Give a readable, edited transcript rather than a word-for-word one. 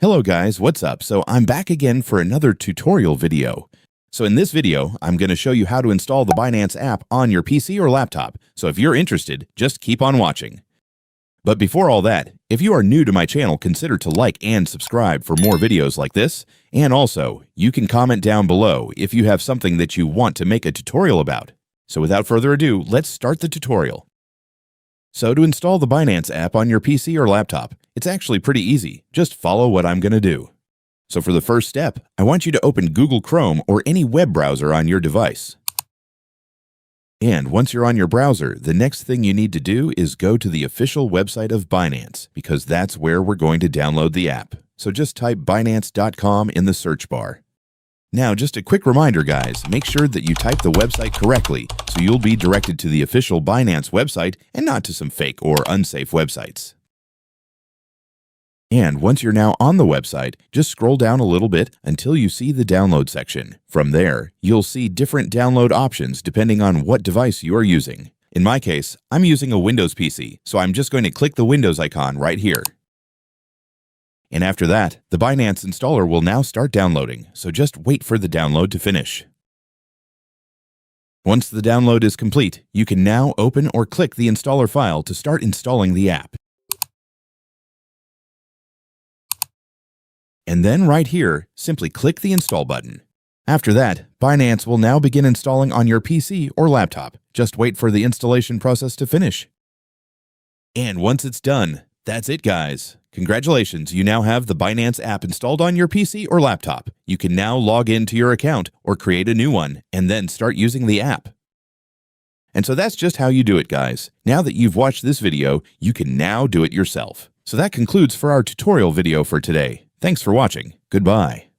Hello guys, what's up? So I'm back again for another tutorial video. So in this video, I'm going to show you how to install the Binance app on your PC or laptop. So if you're interested, just keep on watching. But before all that, if you are new to my channel, consider to like and subscribe for more videos like this. And also, you can comment down below if you have something that you want to make a tutorial about. So without further ado, let's start the tutorial. So to install the Binance app on your PC or laptop, it's actually pretty easy. Just follow what I'm going to do. So for the first step, I want you to open Google Chrome or any web browser on your device. And once you're on your browser, the next thing you need to do is go to the official website of Binance, because that's where we're going to download the app. So just type binance.com in the search bar. Now, just a quick reminder, guys, make sure that you type the website correctly so you'll be directed to the official Binance website and not to some fake or unsafe websites. And once you're now on the website, just scroll down a little bit until you see the download section. From there, you'll see different download options depending on what device you are using. In my case, I'm using a Windows PC, so I'm just going to click the Windows icon right here. And after that, the Binance installer will now start downloading, so just wait for the download to finish. Once the download is complete, you can now open or click the installer file to start installing the app. And then right here, simply click the install button. After that, Binance will now begin installing on your PC or laptop. Just wait for the installation process to finish. And once it's done, that's it, guys. Congratulations, you now have the Binance app installed on your PC or laptop. You can now log into your account or create a new one and then start using the app. And so that's just how you do it, guys. Now that you've watched this video, you can now do it yourself. So that concludes for our tutorial video for today. Thanks for watching. Goodbye.